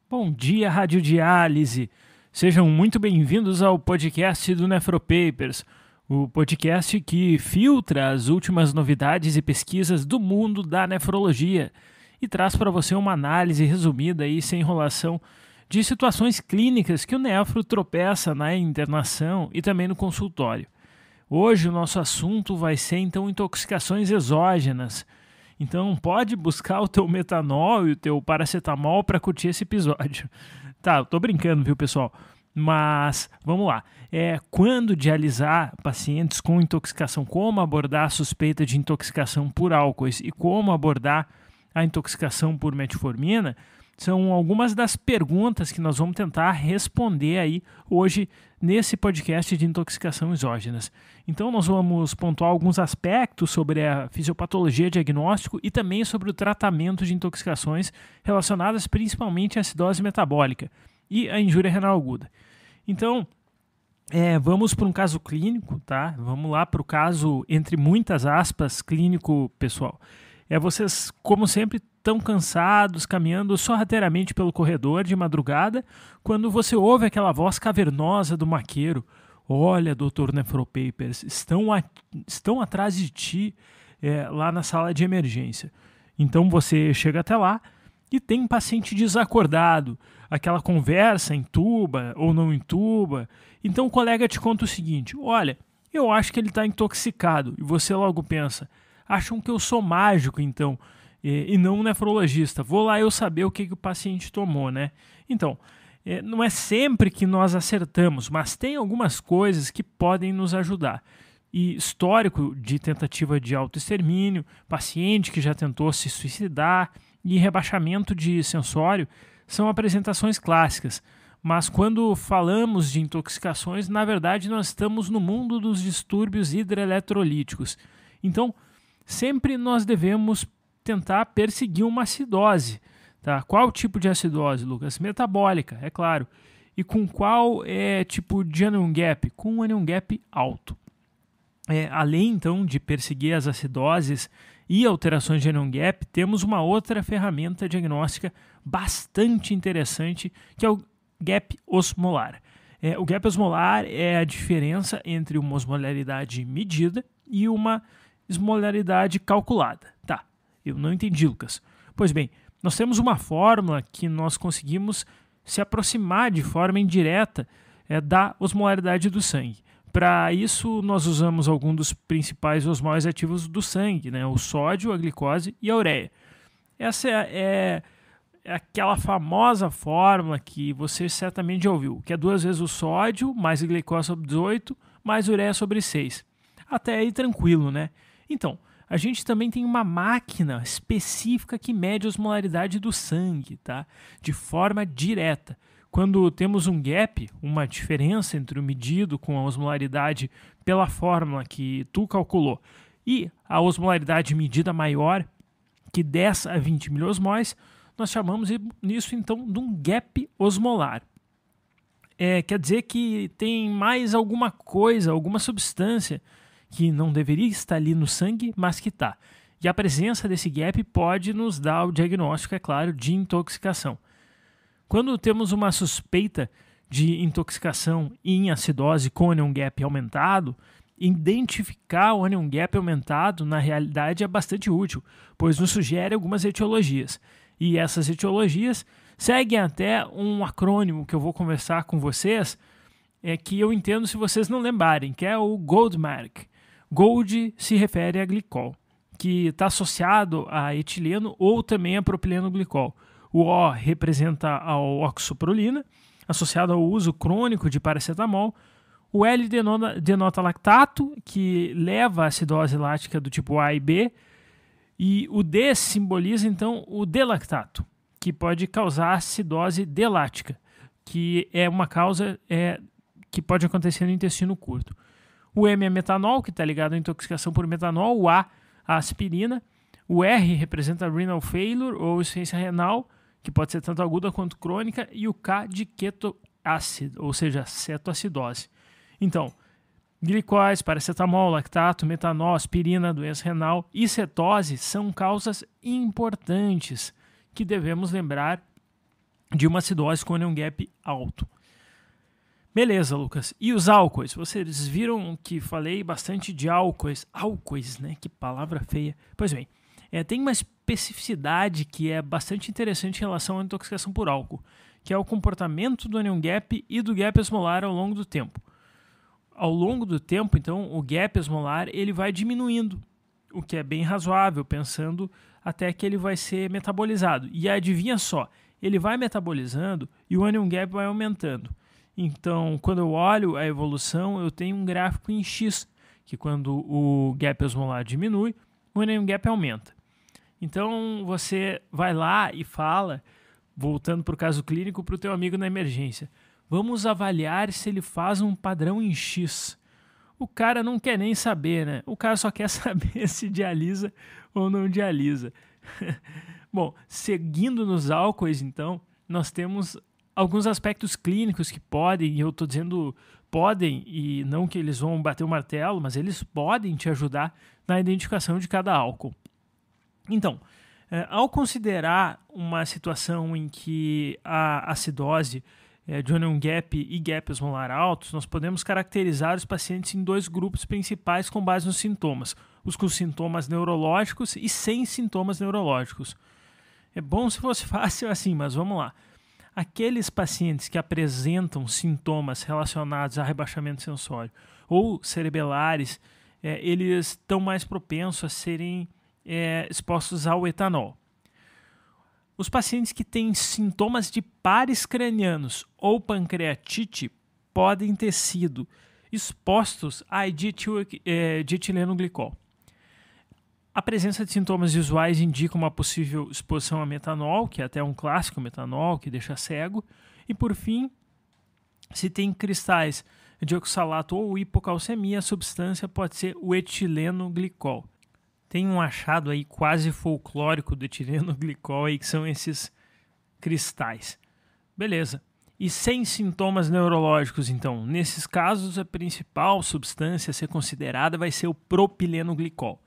Bom dia, Radiodiálise! Sejam muito bem-vindos ao podcast do Nefropapers, o podcast que filtra as últimas novidades e pesquisas do mundo da nefrologia e traz para você uma análise resumida e sem enrolação de situações clínicas que o nefro tropeça na internação e também no consultório. Hoje o nosso assunto vai ser então intoxicações exógenas. Então pode buscar o teu metanol e o teu paracetamol para curtir esse episódio. Tá, eu tô brincando, viu, pessoal? Mas vamos lá. Quando dialisar pacientes com intoxicação, como abordar a suspeita de intoxicação por álcoois e como abordar a intoxicação por metformina, são algumas das perguntas que nós vamos tentar responder aí hoje nesse podcast de intoxicação exógenas. Então nós vamos pontuar alguns aspectos sobre a fisiopatologia diagnóstico e também sobre o tratamento de intoxicações relacionadas principalmente à acidose metabólica e à injúria renal aguda. Então, vamos para um caso clínico, tá? Vamos lá para o caso, entre muitas aspas, clínico pessoal. Vocês, como sempre, estão cansados, caminhando sorrateiramente pelo corredor de madrugada, quando você ouve aquela voz cavernosa do maqueiro. Olha, Dr. Nefropapers, estão atrás de ti lá na sala de emergência. Então você chega até lá e tem um paciente desacordado. Aquela conversa intuba ou não intuba. Então o colega te conta o seguinte: olha, eu acho que ele está intoxicado. E você logo pensa: acham que eu sou mágico, então, e não um nefrologista. Vou lá eu saber o que o paciente tomou, né? Então, não é sempre que nós acertamos, mas tem algumas coisas que podem nos ajudar. E histórico de tentativa de autoextermínio, paciente que já tentou se suicidar e rebaixamento de sensório são apresentações clássicas. Mas quando falamos de intoxicações, na verdade nós estamos no mundo dos distúrbios hidroeletrolíticos. Então, sempre nós devemos tentar perseguir uma acidose. Tá? Qual tipo de acidose, Lucas? Metabólica, é claro. E com qual tipo de anion gap? Com um anion gap alto. Além, então, de perseguir as acidoses e alterações de anion gap, temos uma outra ferramenta diagnóstica bastante interessante, que é o gap osmolar. O gap osmolar é a diferença entre uma osmolaridade medida e uma osmolaridade calculada. Tá, eu não entendi, Lucas. Pois bem, nós temos uma fórmula que nós conseguimos se aproximar de forma indireta da osmolaridade do sangue. Para isso, nós usamos alguns dos principais osmóis ativos do sangue, né? O sódio, a glicose e a ureia. Essa é aquela famosa fórmula que você certamente já ouviu, que é 2 vezes o sódio, mais a glicose sobre 18, mais ureia sobre 6. Até aí tranquilo, né? Então, a gente também tem uma máquina específica que mede a osmolaridade do sangue, tá? De forma direta. Quando temos um gap, uma diferença entre o medido com a osmolaridade pela fórmula que tu calculou e a osmolaridade medida maior que 10 a 20 miliosmóis, nós chamamos isso então de um gap osmolar. Quer dizer que tem mais alguma coisa, alguma substância que não deveria estar ali no sangue, mas que está. E a presença desse gap pode nos dar o diagnóstico, é claro, de intoxicação. Quando temos uma suspeita de intoxicação em acidose com anion gap aumentado, identificar o anion gap aumentado na realidade é bastante útil, pois nos sugere algumas etiologias. E essas etiologias seguem até um acrônimo que eu vou conversar com vocês, que eu entendo se vocês não lembrarem, que é o GOLDMARK. Gold se refere a glicol, que está associado a etileno ou também a propileno glicol. O O representa a oxoprolina, associado ao uso crônico de paracetamol. O L denota lactato, que leva a acidose lática do tipo A e B. E o D simboliza, então, o D-lactato, que pode causar acidose D-lática, que é uma causa que pode acontecer no intestino curto. O M é metanol, que está ligado à intoxicação por metanol. O A, a aspirina. O R representa renal failure ou insuficiência renal, que pode ser tanto aguda quanto crônica, e o K de ketoácido, ou seja, cetoacidose. Então, glicose, paracetamol, lactato, metanol, aspirina, doença renal e cetose são causas importantes que devemos lembrar de uma acidose com anion gap alto. Beleza, Lucas. E os álcoois? Vocês viram que falei bastante de álcoois. Álcoois, né? Que palavra feia. Pois bem, tem uma especificidade que é bastante interessante em relação à intoxicação por álcool, que é o comportamento do anion gap e do gap osmolar ao longo do tempo. Ao longo do tempo, então, o gap osmolar ele vai diminuindo, o que é bem razoável, pensando até que ele vai ser metabolizado. E adivinha só, ele vai metabolizando e o anion gap vai aumentando. Então, quando eu olho a evolução, eu tenho um gráfico em X, que quando o gap osmolar diminui, o anion gap aumenta. Então, você vai lá e fala, voltando para o caso clínico, para o teu amigo na emergência. Vamos avaliar se ele faz um padrão em X. O cara não quer nem saber, né? O cara só quer saber se dialisa ou não dialisa. Bom, seguindo nos álcoois, então, nós temos alguns aspectos clínicos que podem, e eu estou dizendo podem, e não que eles vão bater o martelo, mas eles podem te ajudar na identificação de cada álcool. Então, ao considerar uma situação em que a acidose de anion gap e gap osmolar altos, nós podemos caracterizar os pacientes em dois grupos principais com base nos sintomas, os com sintomas neurológicos e sem sintomas neurológicos. É bom se fosse fácil assim, mas vamos lá. Aqueles pacientes que apresentam sintomas relacionados a rebaixamento sensório ou cerebelares, eles estão mais propensos a serem expostos ao etanol. Os pacientes que têm sintomas de pares cranianos ou pancreatite podem ter sido expostos a dietileno glicol. A presença de sintomas visuais indica uma possível exposição a metanol, que é até um clássico metanol, que deixa cego. E, por fim, se tem cristais de oxalato ou hipocalcemia, a substância pode ser o etileno glicol. Tem um achado aí quase folclórico do etileno glicol, aí, que são esses cristais. Beleza. E sem sintomas neurológicos, então, nesses casos, a principal substância a ser considerada vai ser o propileno glicol.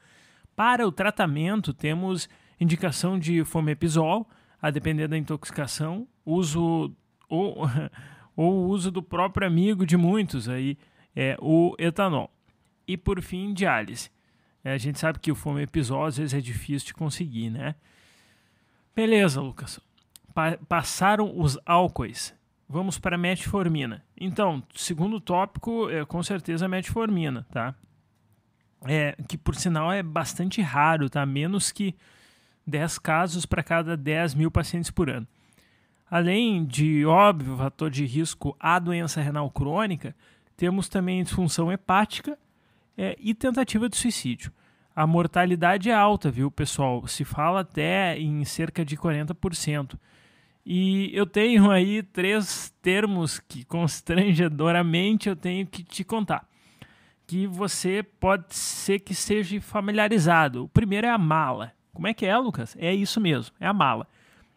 Para o tratamento, temos indicação de fomepizol, a depender da intoxicação, uso ou o uso do próprio amigo de muitos, aí, o etanol. E, por fim, diálise. A gente sabe que o fomepizol, às vezes, é difícil de conseguir, né? Beleza, Lucas. Passaram os álcoois. Vamos para a metformina. Então, segundo tópico, com certeza a metformina, tá? Que por sinal é bastante raro, tá? Menos que 10 casos para cada 10 mil pacientes por ano. Além de, óbvio, fator de risco à doença renal crônica, temos também disfunção hepática e tentativa de suicídio. A mortalidade é alta, viu, pessoal? Se fala até em cerca de 40%. E eu tenho aí 3 termos que, constrangedoramente, eu tenho que te contar, que você pode ser que seja familiarizado. O primeiro é a mala. Como é que é, Lucas? É isso mesmo, é a mala.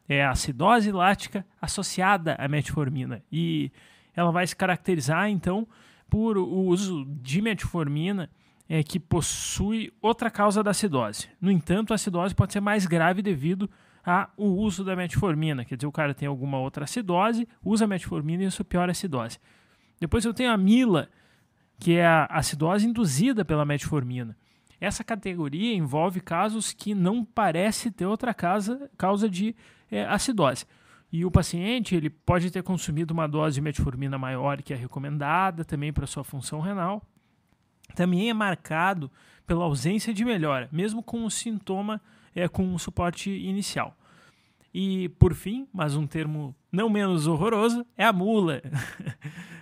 É a acidose lática associada à metformina. E ela vai se caracterizar, então, por o uso de metformina que possui outra causa da acidose. No entanto, a acidose pode ser mais grave devido ao uso da metformina. Quer dizer, o cara tem alguma outra acidose, usa a metformina e isso piora a acidose. Depois eu tenho a amila, que é a acidose induzida pela metformina. Essa categoria envolve casos que não parece ter outra causa de acidose. E o paciente ele pode ter consumido uma dose de metformina maior que é recomendada também para sua função renal. Também é marcado pela ausência de melhora, mesmo com o sintoma com um suporte inicial. E, por fim, mas um termo não menos horroroso, é a mula.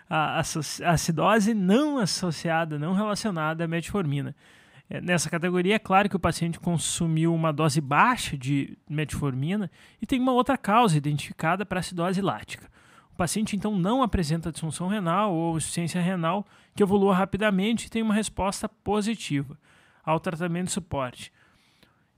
A acidose não associada, não relacionada à metformina. Nessa categoria, é claro que o paciente consumiu uma dose baixa de metformina e tem uma outra causa identificada para a acidose lática. O paciente, então, não apresenta disfunção renal ou insuficiência renal que evolua rapidamente e tem uma resposta positiva ao tratamento de suporte.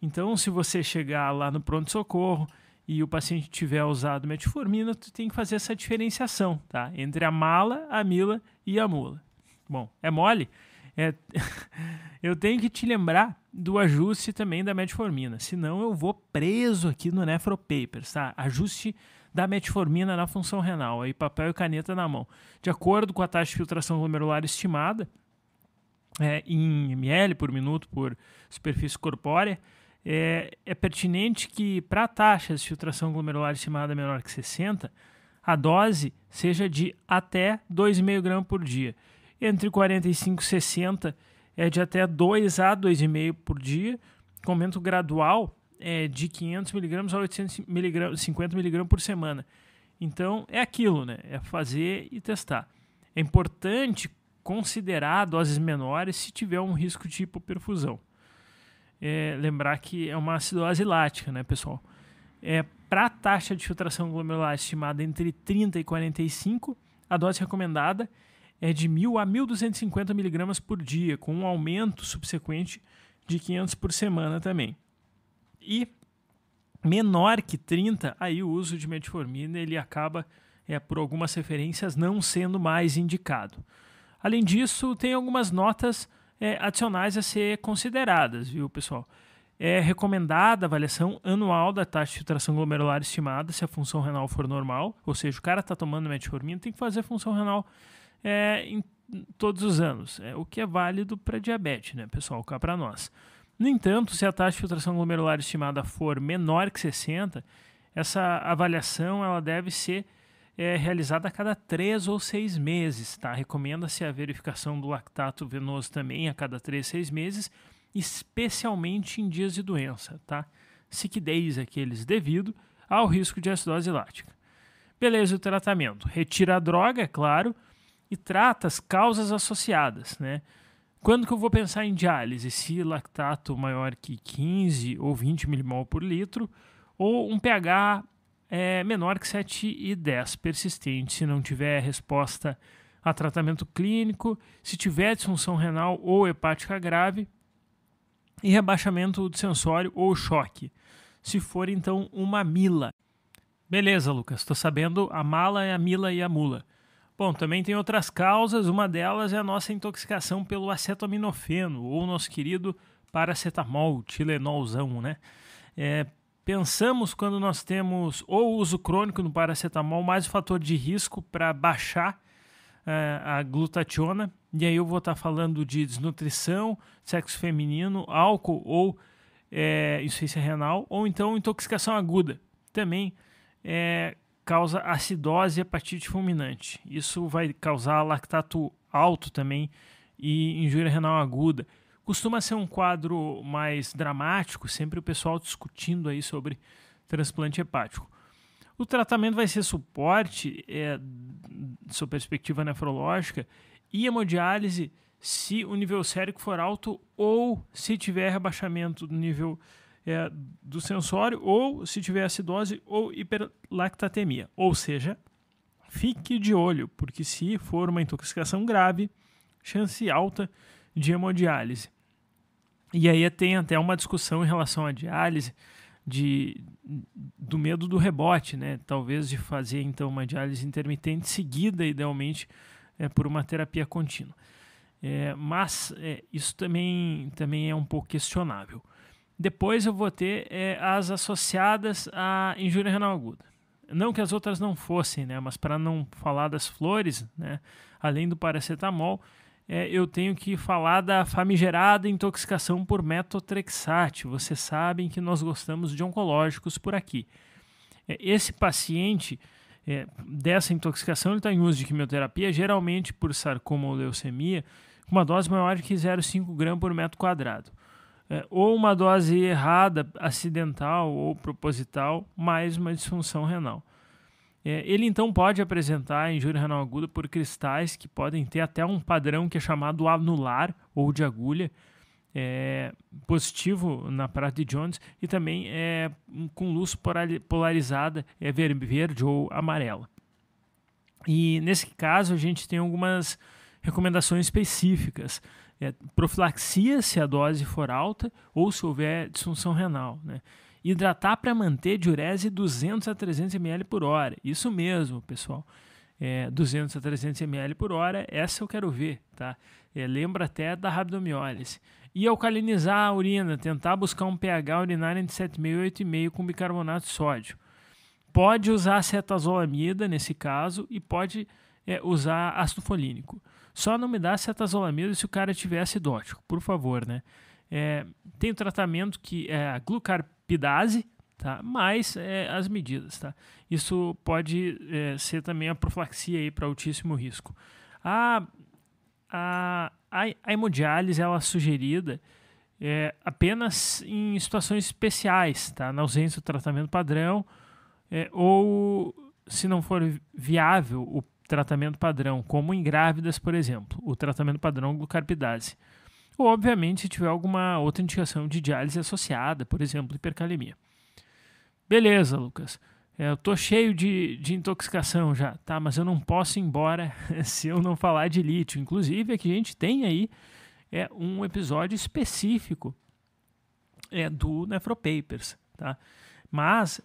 Então, se você chegar lá no pronto-socorro e o paciente tiver usado metformina, tu tem que fazer essa diferenciação, tá? Entre a mala, a amila e a mula. Bom, é mole? Eu tenho que te lembrar do ajuste também da metformina, senão eu vou preso aqui no Nefropapers, tá? Ajuste da metformina na função renal, aí papel e caneta na mão. De acordo com a taxa de filtração glomerular estimada, em ml por minuto por superfície corpórea, é pertinente que para a taxa de filtração glomerular estimada menor que 60, a dose seja de até 2,5 gramas por dia. Entre 45 e 60 é de até 2 a 2,5 por dia, com aumento gradual de 500 mg a 850 mg por semana. Então é aquilo, né? É fazer e testar. É importante considerar doses menores se tiver um risco de hipoperfusão. Lembrar que é uma acidose lática, né, pessoal? Para a taxa de filtração glomerular estimada entre 30 e 45, a dose recomendada é de 1.000 a 1.250 mg por dia, com um aumento subsequente de 500 por semana também. E menor que 30, aí o uso de metformina ele acaba, por algumas referências, não sendo mais indicado. Além disso, tem algumas notas adicionais a ser consideradas, viu, pessoal? É recomendada a avaliação anual da taxa de filtração glomerular estimada se a função renal for normal, ou seja, o cara está tomando metformina, tem que fazer a função renal em todos os anos, o que é válido para diabetes, né, pessoal, cá para nós. No entanto, se a taxa de filtração glomerular estimada for menor que 60, essa avaliação ela deve ser realizada a cada 3 ou 6 meses, tá? Recomenda-se a verificação do lactato venoso também a cada 3, 6 meses, especialmente em dias de doença, tá? Siquidez aqueles devido ao risco de acidose lática. Beleza, o tratamento. Retira a droga, é claro, e trata as causas associadas, né? Quando que eu vou pensar em diálise? Se lactato maior que 15 ou 20 mmol por litro, ou um pH menor que 7,10 persistente, se não tiver resposta a tratamento clínico, se tiver disfunção renal ou hepática grave, e rebaixamento do sensório ou choque, se for então uma mila. Beleza, Lucas, estou sabendo a mala, a mila e a mula. Bom, também tem outras causas, uma delas é a nossa intoxicação pelo acetaminofeno, ou nosso querido paracetamol, Tilenolzão, né? Pensamos quando nós temos ou uso crônico no paracetamol mais o fator de risco para baixar a glutationa, e aí eu vou estar falando de desnutrição, sexo feminino, álcool ou insuficiência renal, ou então intoxicação aguda, também causa acidose e hepatite fulminante. Isso vai causar lactato alto também e injúria renal aguda. Costuma ser um quadro mais dramático, sempre o pessoal discutindo aí sobre transplante hepático. O tratamento vai ser suporte, sob perspectiva nefrológica, e hemodiálise se o nível sérico for alto ou se tiver rebaixamento do nível do sensório ou se tiver acidose ou hiperlactatemia. Ou seja, fique de olho, porque se for uma intoxicação grave, chance alta de hemodiálise. E aí tem até uma discussão em relação à diálise, do medo do rebote, né? Talvez de fazer então uma diálise intermitente seguida, idealmente, por uma terapia contínua. Mas isso também é um pouco questionável. Depois eu vou ter as associadas à injúria renal aguda. Não que as outras não fossem, né? Mas para não falar das flores, né? Além do paracetamol, eu tenho que falar da famigerada intoxicação por metotrexate. Vocês sabem que nós gostamos de oncológicos por aqui. Esse paciente, dessa intoxicação, ele está em uso de quimioterapia, geralmente por sarcoma ou leucemia, com uma dose maior de 0,5 gramas por metro quadrado. Ou uma dose errada, acidental ou proposital, mais uma disfunção renal. Ele então pode apresentar injúria renal aguda por cristais que podem ter até um padrão que é chamado anular ou de agulha, positivo na prata de Jones, e também com luz polarizada, verde ou amarela. E nesse caso a gente tem algumas recomendações específicas. Profilaxia se a dose for alta ou se houver disfunção renal, né? Hidratar para manter diurese 200 a 300 ml por hora. Isso mesmo, pessoal. 200 a 300 ml por hora, essa eu quero ver, tá? Lembra até da rabdomiólise. E alcalinizar a urina, tentar buscar um pH urinário entre 7,5 e 8,5 com bicarbonato de sódio. Pode usar cetazolamida nesse caso e pode usar ácido folínico. Só não me dá cetazolamida se o cara tiver acidótico, por favor, né? Tem o tratamento que é a glucarpidase, tá? Mais as medidas, tá? Isso pode ser também a profilaxia para altíssimo risco. A hemodiálise ela é sugerida apenas em situações especiais, tá? Na ausência do tratamento padrão ou se não for viável o tratamento padrão, como em grávidas, por exemplo, o tratamento padrão glucarpidase. Ou, obviamente, se tiver alguma outra indicação de diálise associada, por exemplo, hipercalemia. Beleza, Lucas. Eu tô cheio de intoxicação já, tá? Mas eu não posso ir embora se eu não falar de lítio. Inclusive, aqui a gente tem aí um episódio específico do Nefropapers, tá? Mas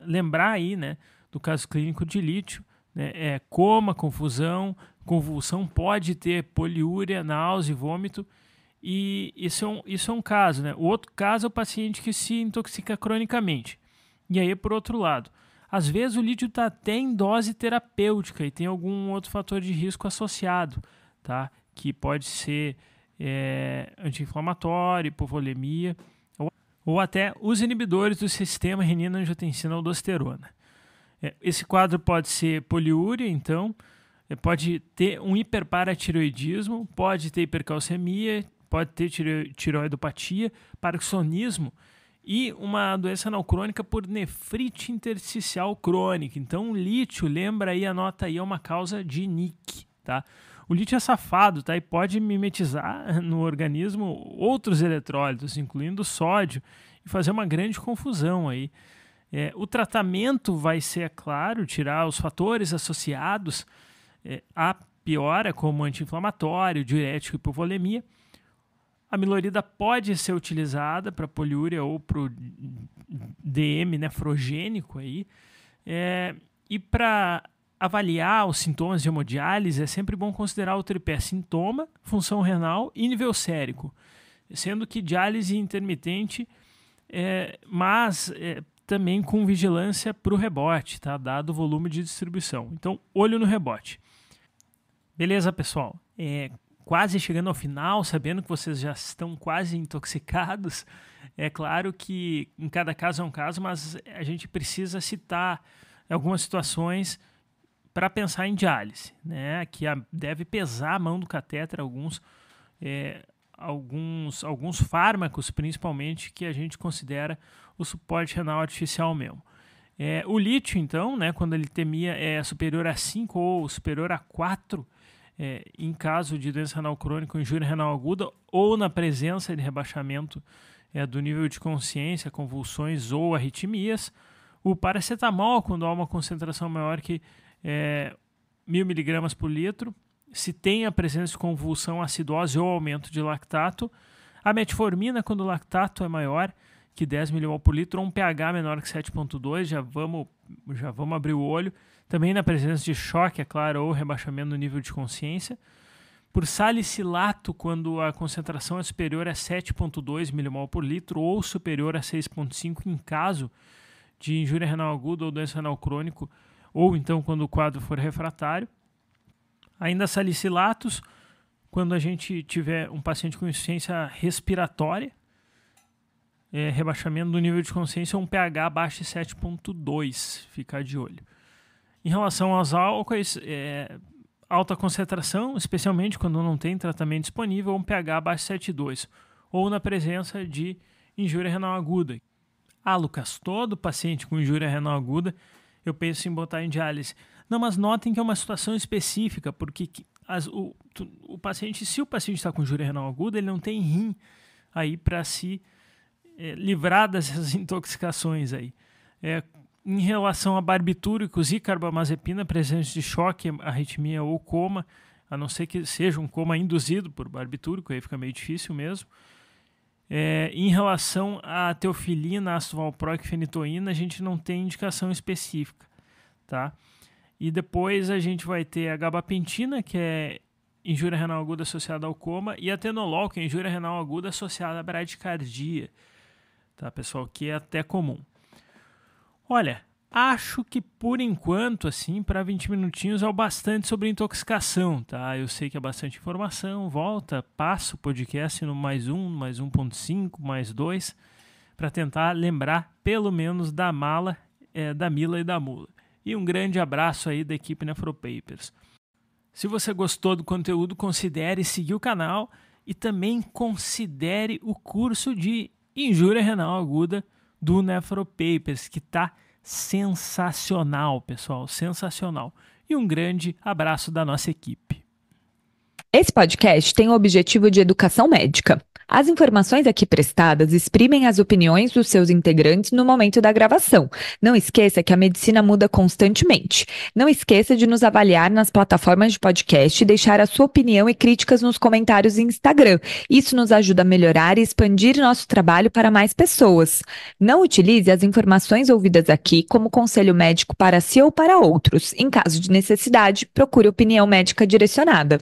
lembrar aí, né, do caso clínico de lítio, né, coma, convulsão pode ter poliúria, náusea e vômito, e isso é um caso, né? O outro caso é o paciente que se intoxica cronicamente. E aí, por outro lado, às vezes o lítio está até em dose terapêutica e tem algum outro fator de risco associado, tá? Que pode ser anti-inflamatório, hipovolemia, ou até os inibidores do sistema renina-angiotensina-aldosterona. Esse quadro pode ser poliúria, então, pode ter um hiperparatireoidismo, pode ter hipercalcemia, pode ter tireoidopatia, parkinsonismo e uma doença anal crônica por nefrite intersticial crônica. Então, o lítio, lembra aí, anota aí, é uma causa de NIC, tá? O lítio é safado, tá? E pode mimetizar no organismo outros eletrólitos, incluindo sódio, e fazer uma grande confusão aí. O tratamento vai ser, é claro, tirar os fatores associados à piora, como anti-inflamatório, diurético e hipovolemia. A milorida pode ser utilizada para poliúria ou para o DM nefrogênico aí. E para avaliar os sintomas de hemodiálise, é sempre bom considerar o tripé sintoma, função renal e nível sérico, sendo que diálise intermitente, mas também com vigilância para o rebote, tá? Dado o volume de distribuição. Então, olho no rebote. Beleza, pessoal? Quase chegando ao final, sabendo que vocês já estão quase intoxicados. É claro que em cada caso é um caso, mas a gente precisa citar algumas situações para pensar em diálise, né? Que deve pesar a mão do catéter, alguns fármacos, principalmente, que a gente considera o suporte renal artificial mesmo. O lítio, então, né, quando a litemia é superior a 5 ou superior a 4, em caso de doença renal crônica ou injúria renal aguda, ou na presença de rebaixamento do nível de consciência, convulsões ou arritmias. O paracetamol, quando há uma concentração maior que 1.000 mg por litro, se tem a presença de convulsão, acidose ou aumento de lactato. A metformina, quando o lactato é maior que 10 mmol por litro, ou um pH menor que 7,2, já vamos abrir o olho. Também na presença de choque, é claro, ou rebaixamento no nível de consciência. Por salicilato, quando a concentração é superior a 7,2 mmol por litro ou superior a 6,5 em caso de injúria renal aguda ou doença renal crônico, ou então quando o quadro for refratário. Ainda salicilatos, quando a gente tiver um paciente com insuficiência respiratória, rebaixamento do nível de consciência ou um pH abaixo de 7,2, ficar de olho. Em relação aos álcoois, alta concentração, especialmente quando não tem tratamento disponível, ou um pH abaixo de 7,2, ou na presença de injúria renal aguda. Lucas, todo paciente com injúria renal aguda, eu penso em botar em diálise. Não, mas notem que é uma situação específica, porque o paciente, se o paciente está com injúria renal aguda, ele não tem rim aí para se livrar dessas intoxicações aí. Em relação a barbitúricos e carbamazepina, presença de choque, arritmia ou coma, a não ser que seja um coma induzido por barbitúrico, aí fica meio difícil mesmo. Em relação à teofilina, ácido valproico e fenitoína, a gente não tem indicação específica, tá? E depois a gente vai ter a gabapentina, que é injúria renal aguda associada ao coma, e a atenolol, que é injúria renal aguda associada à bradicardia, tá, pessoal? Que é até comum. Olha, acho que por enquanto, assim, para 20 minutinhos é o bastante sobre intoxicação, tá? Eu sei que é bastante informação, passo o podcast no mais 1.5, mais 2, para tentar lembrar pelo menos da mala, da Mila e da Mula. E um grande abraço aí da equipe Nefropapers. Se você gostou do conteúdo, considere seguir o canal e também considere o curso de injúria renal aguda do Nefropapers, que está sensacional, pessoal, sensacional. E um grande abraço da nossa equipe. Esse podcast tem o objetivo de educação médica. As informações aqui prestadas exprimem as opiniões dos seus integrantes no momento da gravação. Não esqueça que a medicina muda constantemente. Não esqueça de nos avaliar nas plataformas de podcast e deixar a sua opinião e críticas nos comentários em Instagram. Isso nos ajuda a melhorar e expandir nosso trabalho para mais pessoas. Não utilize as informações ouvidas aqui como conselho médico para si ou para outros. Em caso de necessidade, procure opinião médica direcionada.